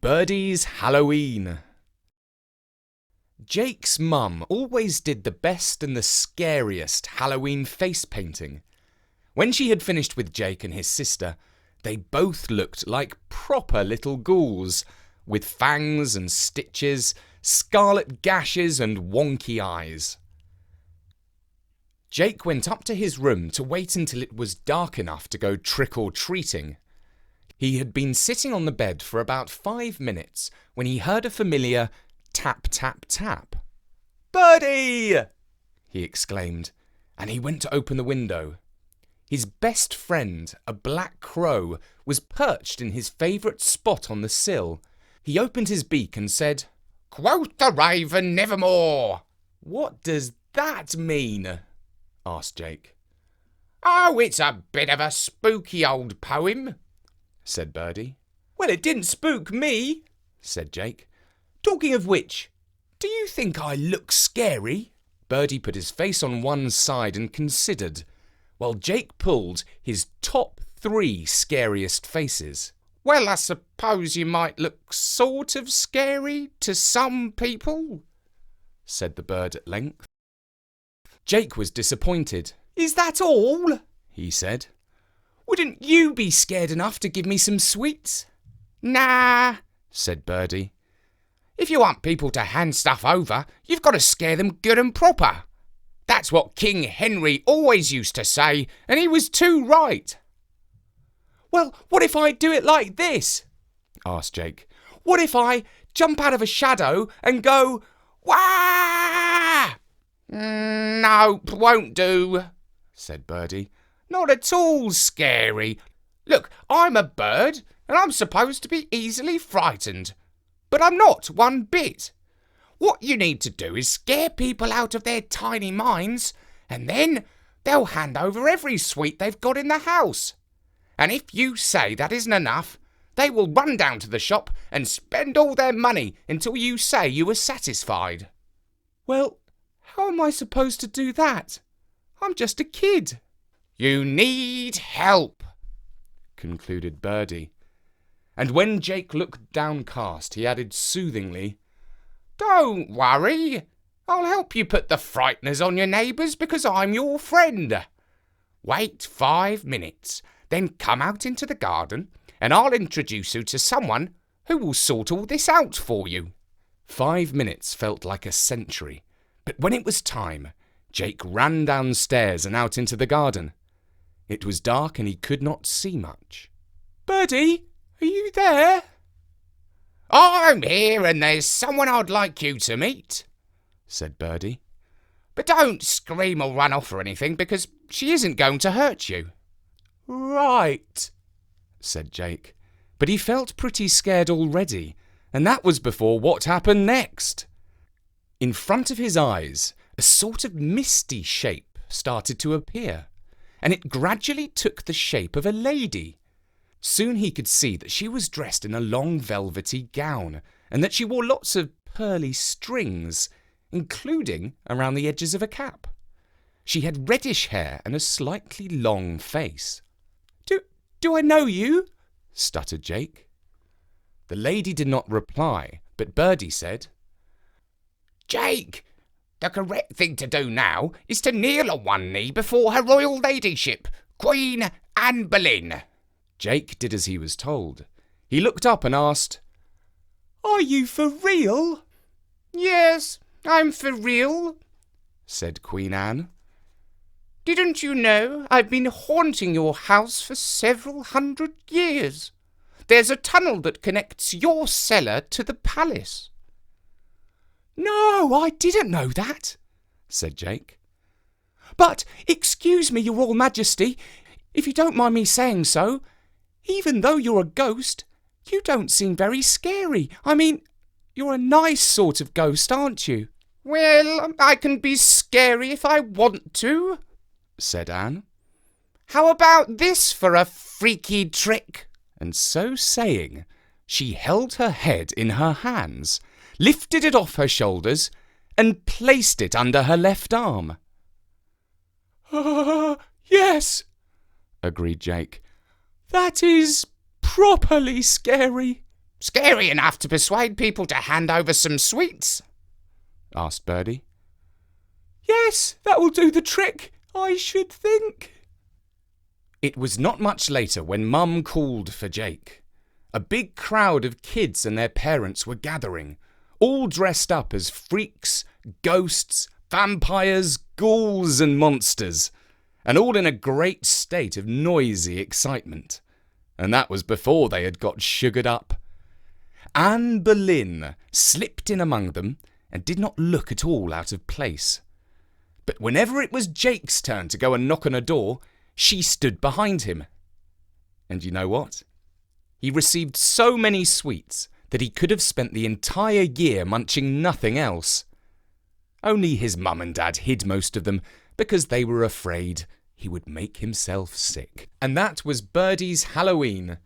Birdy's Halloween. Jake's mum always did the best and the scariest Halloween face painting. When she had finished with Jake and his sister, they both looked like proper little ghouls, with fangs and stitches, scarlet gashes and wonky eyes. Jake went up to his room to wait until it was dark enough to go trick-or-treating. He had been sitting on the bed for about 5 minutes when he heard a familiar tap, tap, tap. "Birdy!" he exclaimed, and he went to open the window. His best friend, a black crow, was perched in his favourite spot on the sill. He opened his beak and said, "Quoth the raven nevermore." "What does that mean?" asked Jake. "Oh, it's a bit of a spooky old poem," said Birdy. "Well, it didn't spook me," said Jake. "Talking of which, do you think I look scary?" Birdy put his face on one side and considered, while Jake pulled his top 3 scariest faces. "Well, I suppose you might look sort of scary to some people," said the bird at length. Jake was disappointed. "Is that all?" he said. "Wouldn't you be scared enough to give me some sweets?" "Nah," said Birdy. "If you want people to hand stuff over, you've got to scare them good and proper. That's what King Henry always used to say, and he was too right." "Well, what if I do it like this?" asked Jake. "What if I jump out of a shadow and go, wah?" "No, won't do," said Birdy. "Not at all scary. Look, I'm a bird, and I'm supposed to be easily frightened. But I'm not one bit. What you need to do is scare people out of their tiny minds, and then they'll hand over every sweet they've got in the house. And if you say that isn't enough, they will run down to the shop and spend all their money until you say you were satisfied." "Well, how am I supposed to do that? I'm just a kid." "You need help," concluded Birdy. And when Jake looked downcast, he added soothingly, "Don't worry. I'll help you put the frighteners on your neighbours because I'm your friend. Wait 5 minutes, then come out into the garden and I'll introduce you to someone who will sort all this out for you." 5 minutes felt like a century, but when it was time, Jake ran downstairs and out into the garden. It was dark and he could not see much. "Birdy, are you there?" "I'm here and there's someone I'd like you to meet," said Birdy. "But don't scream or run off or anything because she isn't going to hurt you." "Right," said Jake. But he felt pretty scared already, and that was before what happened next. In front of his eyes, a sort of misty shape started to appear, and it gradually took the shape of a lady. Soon he could see that she was dressed in a long velvety gown, and that she wore lots of pearly strings, including around the edges of a cap. She had reddish hair and a slightly long face. Do I know you?" stuttered Jake. The lady did not reply, but Birdy said, "Jake, the correct thing to do now is to kneel on one knee before her royal ladyship, Queen Anne Boleyn." Jake did as he was told. He looked up and asked, "Are you for real?" "Yes, I'm for real," said Queen Anne. "Didn't you know I've been haunting your house for several 100 years? There's a tunnel that connects your cellar to the palace." "No, I didn't know that," said Jake. "But, excuse me, your Royal Majesty, if you don't mind me saying so, even though you're a ghost, you don't seem very scary. I mean, you're a nice sort of ghost, aren't you?" "Well, I can be scary if I want to," said Anne. "How about this for a freaky trick?" And so saying, she held her head in her hands, lifted it off her shoulders, and placed it under her left arm. "Yes," agreed Jake. "That is properly scary." Scary enough to persuade people to hand over some sweets? Asked Birdy. Yes, that will do the trick, I should think. It was not much later when Mum called for Jake. A big crowd of kids and their parents were gathering, all dressed up as freaks, ghosts, vampires, ghouls and monsters, and all in a great state of noisy excitement. And that was before they had got sugared up. Anne Boleyn slipped in among them and did not look at all out of place. But whenever it was Jake's turn to go and knock on a door, she stood behind him. And you know what? He received so many sweets that he could have spent the entire year munching nothing else. Only his mum and dad hid most of them because they were afraid he would make himself sick. And that was Birdy's Halloween.